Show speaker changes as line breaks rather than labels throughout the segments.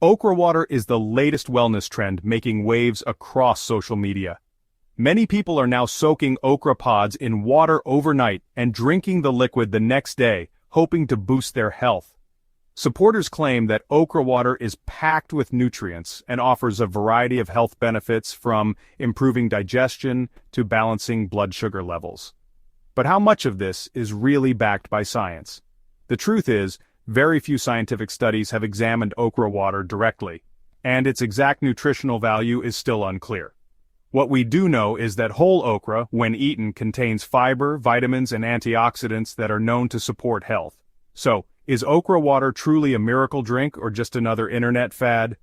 Okra water is the latest wellness trend making waves across social media. Many people are now soaking okra pods in water overnight and drinking the liquid the next day, hoping to boost their health. Supporters claim that okra water is packed with nutrients and offers a variety of health benefits from improving digestion to balancing blood sugar levels. But how much of this is really backed by science? The truth is, very few scientific studies have examined okra water directly, and its exact nutritional value is still unclear. What we do know is that whole okra, when eaten, contains fiber, vitamins, and antioxidants that are known to support health. So, is okra water truly a miracle drink or just another internet fad?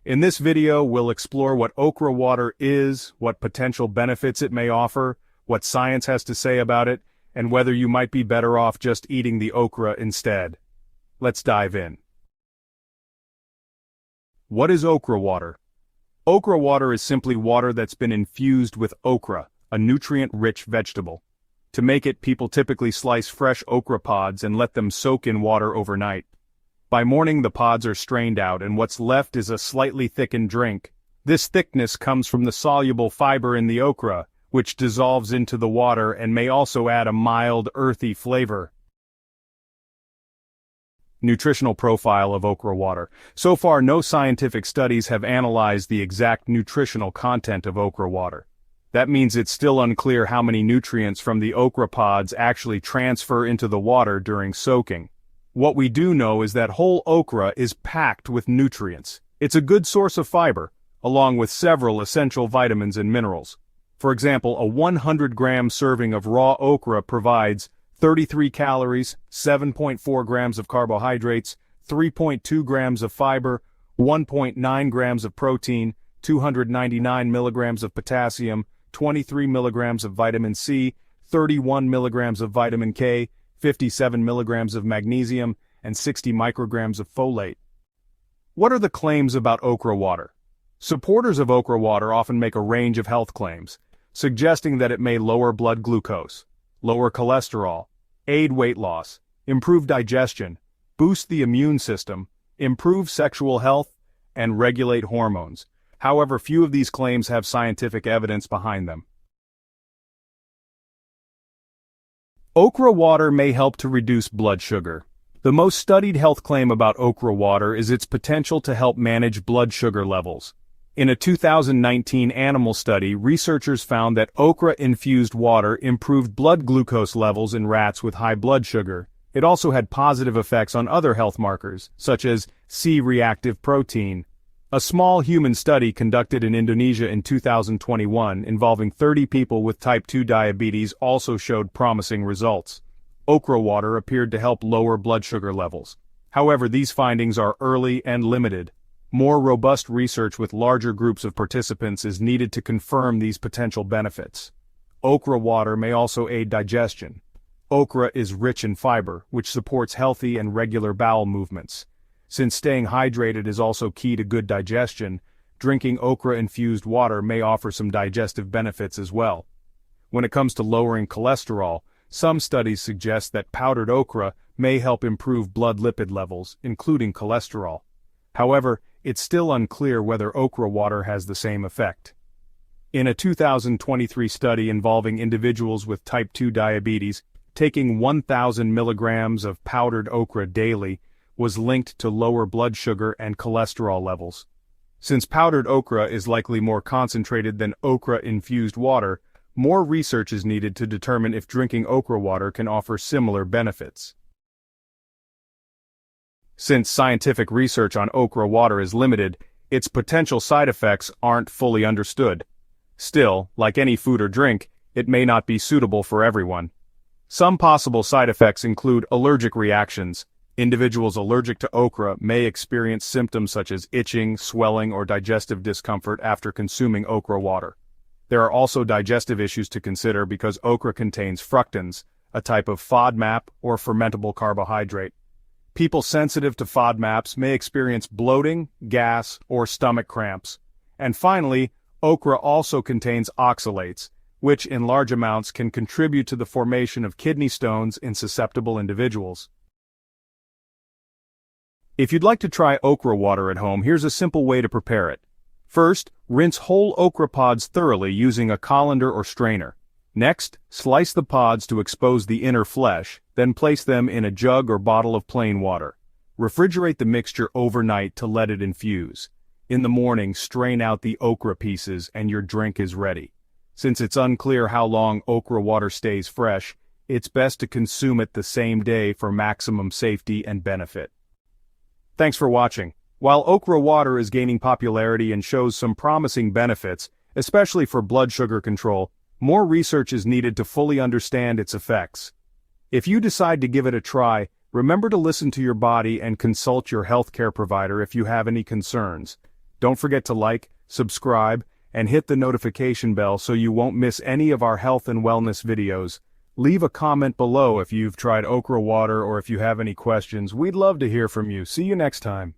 In this video, we'll explore what okra water is, what potential benefits it may offer, what science has to say about it, and whether you might be better off just eating the okra instead. Let's dive in. What is okra water? Okra water is simply water that's been infused with okra, a nutrient-rich vegetable. To make it, people typically slice fresh okra pods and let them soak in water overnight. By morning, the pods are strained out and what's left is a slightly thickened drink. This thickness comes from the soluble fiber in the okra, which dissolves into the water and may also add a mild, earthy flavor. Nutritional profile of okra water. So far, no scientific studies have analyzed the exact nutritional content of okra water. That means it's still unclear how many nutrients from the okra pods actually transfer into the water during soaking. What we do know is that whole okra is packed with nutrients. It's a good source of fiber, along with several essential vitamins and minerals. For example, a 100-gram serving of raw okra provides 33 calories, 7.4 grams of carbohydrates, 3.2 grams of fiber, 1.9 grams of protein, 299 milligrams of potassium, 23 milligrams of vitamin C, 31 milligrams of vitamin K, 57 milligrams of magnesium, and 60 micrograms of folate. What are the claims about okra water? Supporters of okra water often make a range of health claims, suggesting that it may lower blood glucose, lower cholesterol, aid weight loss, improve digestion, boost the immune system, improve sexual health, and regulate hormones. However, few of these claims have scientific evidence behind them. Okra water may help to reduce blood sugar. The most studied health claim about okra water is its potential to help manage blood sugar levels. In a 2019 animal study, researchers found that okra-infused water improved blood glucose levels in rats with high blood sugar. It also had positive effects on other health markers, such as C-reactive protein. A small human study conducted in Indonesia in 2021 involving 30 people with type 2 diabetes also showed promising results. Okra water appeared to help lower blood sugar levels. However, these findings are early and limited. More robust research with larger groups of participants is needed to confirm these potential benefits. Okra water may also aid digestion. Okra is rich in fiber, which supports healthy and regular bowel movements. Since staying hydrated is also key to good digestion, drinking okra-infused water may offer some digestive benefits as well. When it comes to lowering cholesterol, some studies suggest that powdered okra may help improve blood lipid levels, including cholesterol. However, it's still unclear whether okra water has the same effect. In a 2023 study involving individuals with type 2 diabetes, taking 1,000 milligrams of powdered okra daily was linked to lower blood sugar and cholesterol levels. Since powdered okra is likely more concentrated than okra-infused water, more research is needed to determine if drinking okra water can offer similar benefits. Since scientific research on okra water is limited, its potential side effects aren't fully understood. Still, like any food or drink, it may not be suitable for everyone. Some possible side effects include allergic reactions. Individuals allergic to okra may experience symptoms such as itching, swelling, or digestive discomfort after consuming okra water. There are also digestive issues to consider because okra contains fructans, a type of FODMAP or fermentable carbohydrate. People sensitive to FODMAPs may experience bloating, gas, or stomach cramps. And finally, okra also contains oxalates, which in large amounts can contribute to the formation of kidney stones in susceptible individuals. If you'd like to try okra water at home, here's a simple way to prepare it. First, rinse whole okra pods thoroughly using a colander or strainer. Next, slice the pods to expose the inner flesh, then place them in a jug or bottle of plain water. Refrigerate the mixture overnight to let it infuse. In the morning, strain out the okra pieces and your drink is ready. Since it's unclear how long okra water stays fresh, it's best to consume it the same day for maximum safety and benefit. Thanks for watching. While okra water is gaining popularity and shows some promising benefits, especially for blood sugar control, more research is needed to fully understand its effects. If you decide to give it a try, remember to listen to your body and consult your healthcare provider if you have any concerns. Don't forget to like, subscribe, and hit the notification bell so you won't miss any of our health and wellness videos. Leave a comment below if you've tried okra water or if you have any questions. We'd love to hear from you. See you next time.